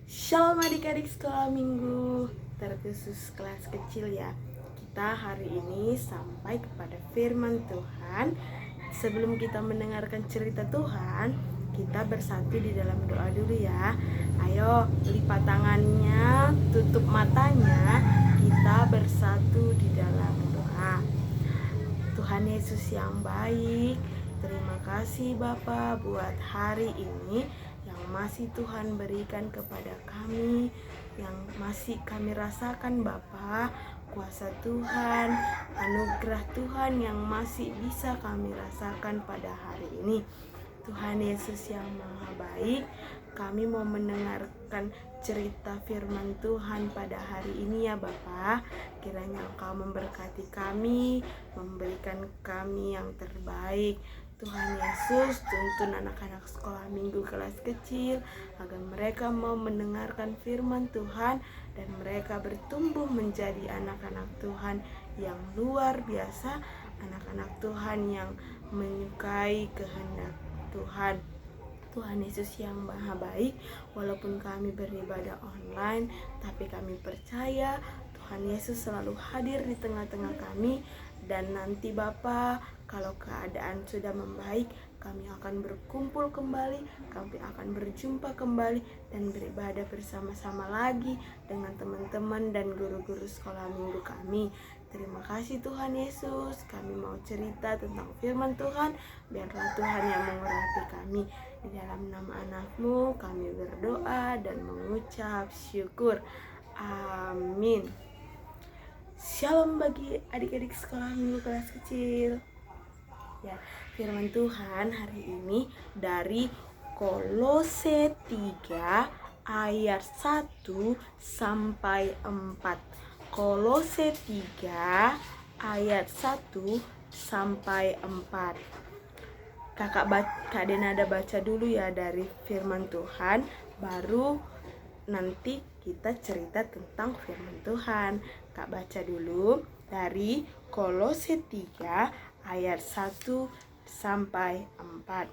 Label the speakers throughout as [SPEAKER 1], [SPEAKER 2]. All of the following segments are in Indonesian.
[SPEAKER 1] Shalom adik-adik sekolah minggu, terkhusus kelas kecil ya. Kita hari ini sampai kepada firman Tuhan. Sebelum kita mendengarkan cerita Tuhan, kita bersatu di dalam doa dulu ya. Ayo lipat tangannya, tutup matanya, kita bersatu di dalam doa. Tuhan Yesus yang baik, terima kasih Bapa buat hari ini yang masih Tuhan berikan kepada kami, yang masih kami rasakan Bapa, kuasa Tuhan, anugerah Tuhan yang masih bisa kami rasakan pada hari ini. Tuhan Yesus yang maha baik, kami mau mendengarkan cerita firman Tuhan pada hari ini ya Bapa. Kiranya Engkau memberkati kami, memberikan kami yang terbaik. Tuhan Yesus, tuntun anak-anak sekolah minggu kelas kecil agar mereka mau mendengarkan firman Tuhan dan mereka bertumbuh menjadi anak-anak Tuhan yang luar biasa, anak-anak Tuhan yang menyukai kehendak Tuhan. Tuhan Yesus yang maha baik, walaupun kami beribadah online, tapi kami percaya Tuhan Yesus selalu hadir di tengah-tengah kami. Dan nanti Bapa, kalau keadaan sudah membaik, kami akan berkumpul kembali, kami akan berjumpa kembali dan beribadah bersama-sama lagi dengan teman-teman dan guru-guru sekolah minggu kami. Terima kasih Tuhan Yesus, kami mau cerita tentang firman Tuhan, biarlah Tuhan yang mengurapi kami. Di dalam nama anak-Mu kami berdoa dan mengucap syukur. Amin. Shalom bagi adik-adik sekolah minggu kelas kecil. Ya, firman Tuhan hari ini dari Kolose 3 ayat 1 sampai 4. Kolose 3 ayat 1 sampai 4. Kak Denada baca dulu ya dari firman Tuhan, baru nanti kita cerita tentang firman Tuhan. Kak baca dulu dari Kolose 3 ayat 1 sampai 4.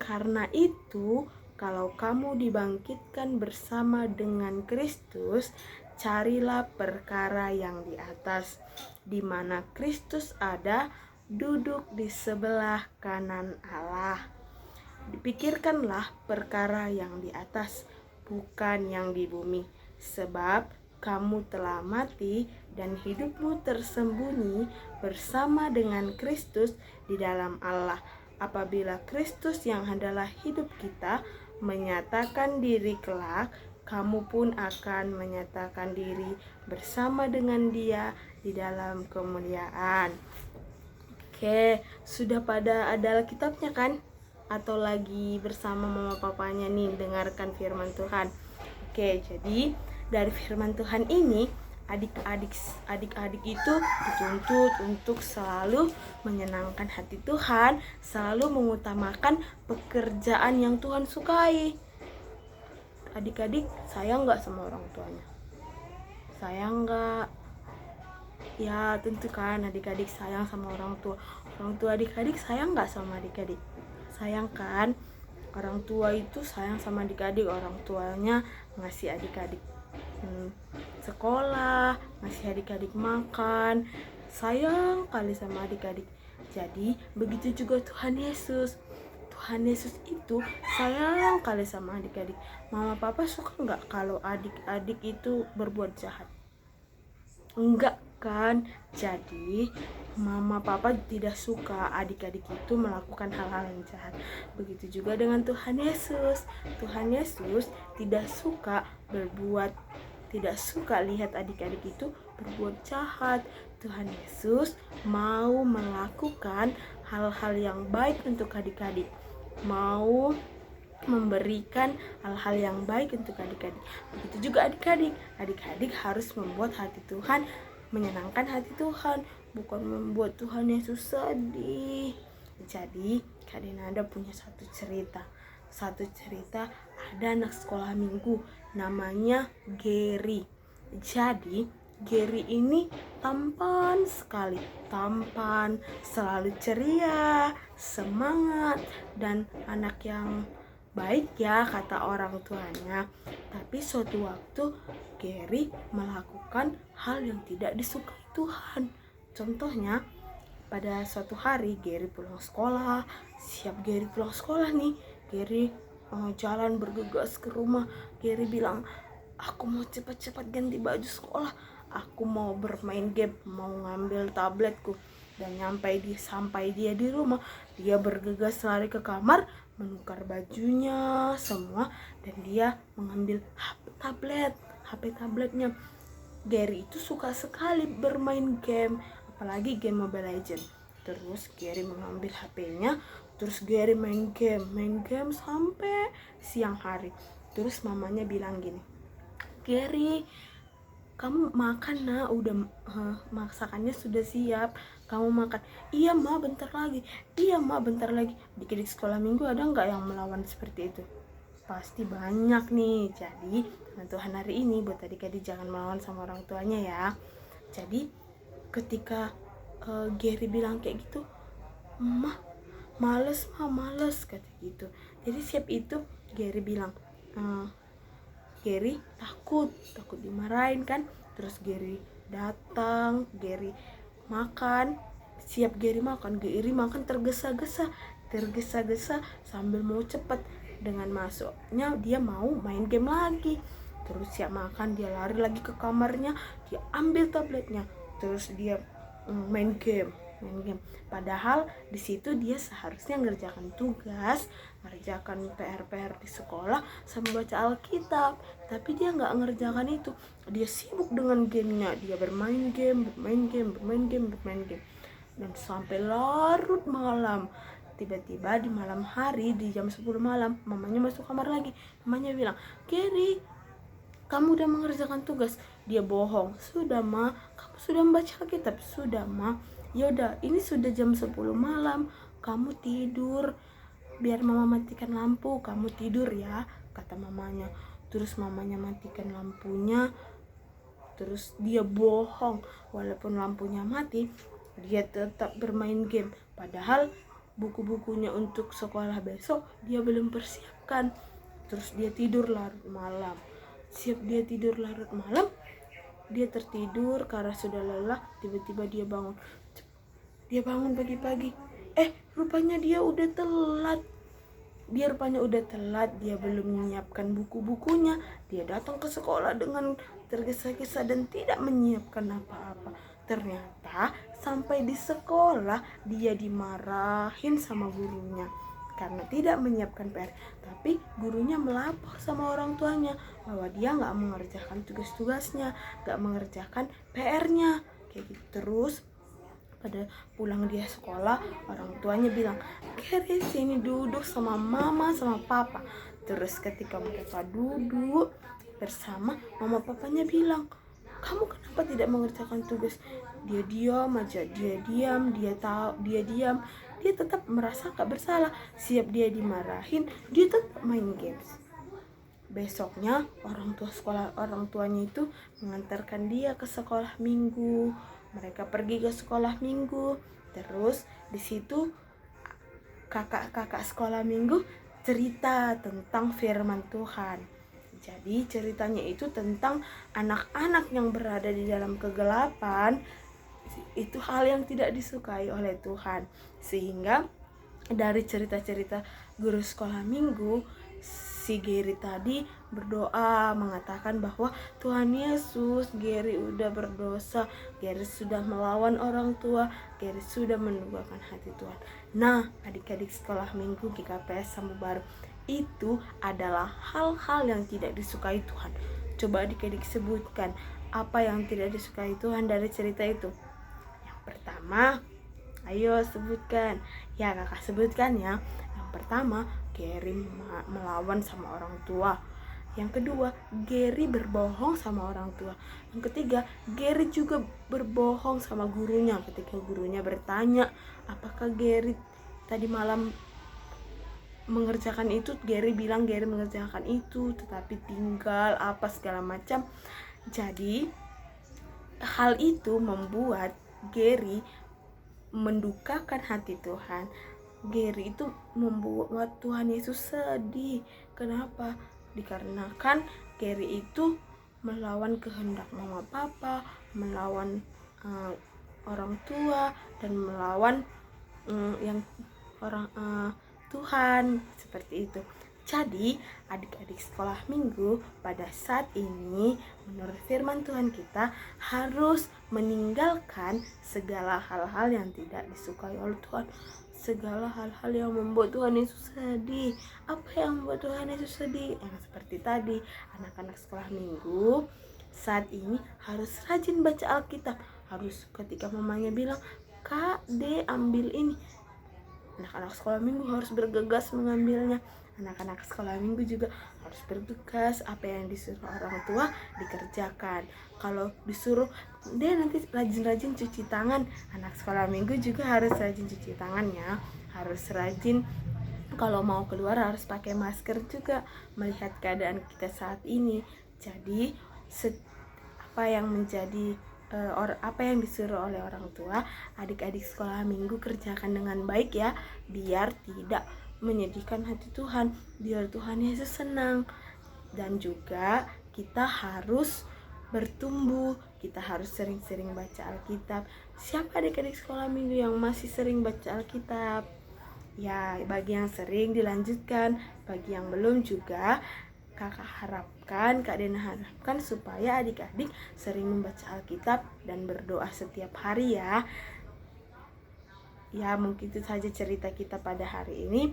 [SPEAKER 1] Karena itu, kalau kamu dibangkitkan bersama dengan Kristus, carilah perkara yang di atas, di mana Kristus ada, duduk di sebelah kanan Allah. Dipikirkanlah perkara yang di atas, bukan yang di bumi, sebab kamu telah mati dan hidupmu tersembunyi bersama dengan Kristus di dalam Allah. Apabila Kristus yang adalah hidup kita menyatakan diri kelak, kamu pun akan menyatakan diri bersama dengan Dia di dalam kemuliaan. Oke, sudah pada ada Alkitabnya kan? Atau lagi bersama mama papanya nih dengarkan firman Tuhan. Oke, jadi dari firman Tuhan ini adik-adik itu dituntut untuk selalu menyenangkan hati Tuhan, selalu mengutamakan pekerjaan yang Tuhan sukai. Adik-adik sayang nggak sama orang tuanya? Sayang nggak? Ya tentu kan adik-adik sayang sama orang tua. Orang tua adik-adik sayang nggak sama adik-adik? Sayang kan? Orang tua itu sayang sama adik-adik. Orang tuanya ngasih adik-adik sekolah, ngasih adik-adik makan, sayang kali sama adik-adik. Jadi begitu juga Tuhan Yesus. Tuhan Yesus itu sayang kali sama adik-adik. Mama papa suka nggak kalau adik-adik itu berbuat jahat? Enggak kan? Jadi mama papa tidak suka adik-adik itu melakukan hal-hal yang jahat. Begitu juga dengan Tuhan Yesus. Tuhan Yesus tidak suka lihat adik-adik itu berbuat jahat. Tuhan Yesus mau melakukan hal-hal yang baik untuk adik-adik, mau memberikan hal-hal yang baik untuk adik-adik. Begitu juga adik-adik harus membuat hati Tuhan, menyenangkan hati Tuhan, bukan membuat Tuhan Yesus sedih. Jadi Kak Denada punya satu cerita, ada anak sekolah minggu namanya Gary. Jadi Gary ini tampan sekali, selalu ceria, semangat, dan anak yang baik ya kata orang tuanya. Tapi suatu waktu Gary melakukan hal yang tidak disukai Tuhan. Contohnya, pada suatu hari Gary pulang sekolah. Siap Gary pulang sekolah nih, Gary jalan bergegas ke rumah. Gary bilang, aku mau cepat-cepat ganti baju sekolah, aku mau bermain game, mau ngambil tabletku. Dan sampai dia di rumah, dia bergegas lari ke kamar, menukar bajunya semua, dan dia mengambil HP tabletnya. Gary itu suka sekali bermain game, apalagi game Mobile Legends. Terus Gary mengambil HP-nya, terus Gary main game sampai siang hari. Terus mamanya bilang gini, Gary, kamu makan nak, udah masakannya sudah siap, kamu makan. Iya ma, bentar lagi. Iya ma, bentar lagi. Adik-adik sekolah minggu ada nggak yang melawan seperti itu? Pasti banyak nih. Jadi Tuhan hari ini buat adik-adik jangan melawan sama orang tuanya ya. Jadi ketika Gary bilang kayak gitu, males kata gitu. Jadi siap itu Gary bilang, Gary takut dimarahin kan. Terus Gary datang, Gary makan. Siap Gary makan tergesa-gesa sambil mau cepet. Dengan masuknya dia mau main game lagi. Terus siap makan, dia lari lagi ke kamarnya, dia ambil tabletnya, terus dia main game. Padahal di situ dia seharusnya ngerjakan tugas, ngerjakan PR di sekolah, sambil baca Alkitab. Tapi dia nggak ngerjakan itu. Dia sibuk dengan gamenya. Dia bermain game. Dan sampai larut malam. Tiba-tiba di malam hari, di jam 10 malam, mamanya masuk kamar lagi. Mamanya bilang, Gary, kamu udah mengerjakan tugas? Dia bohong. Sudah ma, kamu sudah membaca Alkitab? Sudah ma. Yaudah, ini sudah jam 10 malam, kamu tidur, biar mama matikan lampu, kamu tidur ya, kata mamanya. Terus mamanya matikan lampunya, terus dia bohong. Walaupun lampunya mati, dia tetap bermain game. Padahal buku-bukunya untuk sekolah besok dia belum persiapkan. Terus dia tidur larut malam. Siap dia tidur larut malam, dia tertidur karena sudah lelah. Tiba-tiba dia bangun pagi-pagi. Rupanya dia udah telat. Dia belum menyiapkan buku-bukunya. Dia datang ke sekolah dengan tergesa-gesa dan tidak menyiapkan apa-apa. Ternyata sampai di sekolah dia dimarahin sama gurunya karena tidak menyiapkan PR. Tapi gurunya melapor sama orang tuanya bahwa dia nggak mengerjakan tugas-tugasnya, nggak mengerjakan PR-nya. Kayak gitu terus. Pada pulang dia sekolah, orang tuanya bilang, Gary sini duduk sama mama sama papa. Terus ketika mereka duduk bersama, mama papanya bilang, kamu kenapa tidak mengerjakan tugas? Dia diam aja, dia diam. Dia tetap merasa gak bersalah. Siap dia dimarahin, dia tetap main games. Besoknya orang tuanya itu mengantarkan dia ke sekolah minggu. Mereka pergi ke sekolah minggu. Terus di situ kakak-kakak sekolah minggu cerita tentang firman Tuhan. Jadi ceritanya itu tentang anak-anak yang berada di dalam kegelapan. Itu hal yang tidak disukai oleh Tuhan. Sehingga dari cerita-cerita guru sekolah minggu, si Gary tadi berdoa mengatakan bahwa Tuhan Yesus, Gary udah berdosa, Gary sudah melawan orang tua, Gary sudah menduakan hati Tuhan. Nah, adik-adik sekolah minggu GKPS Sambu Baru, itu adalah hal-hal yang tidak disukai Tuhan. Coba adik-adik sebutkan apa yang tidak disukai Tuhan dari cerita itu. Yang pertama, ayo sebutkan. Ya, kakak sebutkan ya. Yang pertama, Gary melawan sama orang tua. Yang kedua, Gary berbohong sama orang tua. Yang ketiga, Gary juga berbohong sama gurunya. Ketika gurunya bertanya, apakah Gary tadi malam mengerjakan itu, Gary bilang Gary mengerjakan itu, tetapi tinggal apa segala macam. Jadi hal itu membuat Gary mendukakan hati Tuhan. Gary itu membuat Tuhan Yesus sedih. Kenapa? Dikarenakan Gary itu melawan kehendak mama papa, melawan orang tua, dan melawan yang orang Tuhan, seperti itu. Jadi adik-adik sekolah minggu pada saat ini menurut firman Tuhan kita harus meninggalkan segala hal-hal yang tidak disukai oleh Tuhan, segala hal-hal yang membuat Tuhan Yesus sedih. Apa yang membuat Tuhan Yesus sedih? Yang seperti tadi, anak-anak sekolah minggu saat ini harus rajin baca Alkitab. Harus ketika mamanya bilang, "Kak, D ambil ini," anak-anak sekolah minggu harus bergegas mengambilnya. Anak-anak sekolah minggu juga harus bergegas, apa yang disuruh orang tua dikerjakan. Kalau disuruh dia nanti rajin-rajin cuci tangan, anak sekolah minggu juga harus rajin cuci tangannya, harus rajin kalau mau keluar harus pakai masker juga, melihat keadaan kita saat ini. Jadi apa yang menjadi apa yang disuruh oleh orang tua, adik-adik sekolah minggu kerjakan dengan baik ya, biar tidak menyedihkan hati Tuhan, biar Tuhan Yesus senang. Dan juga kita harus bertumbuh, kita harus sering-sering baca Alkitab. Siapa adik-adik sekolah minggu yang masih sering baca Alkitab? Ya, bagi yang sering dilanjutkan, bagi yang belum juga Kak Dena harapkan supaya adik-adik sering membaca Alkitab dan berdoa setiap hari ya. Ya, mungkin itu saja cerita kita pada hari ini.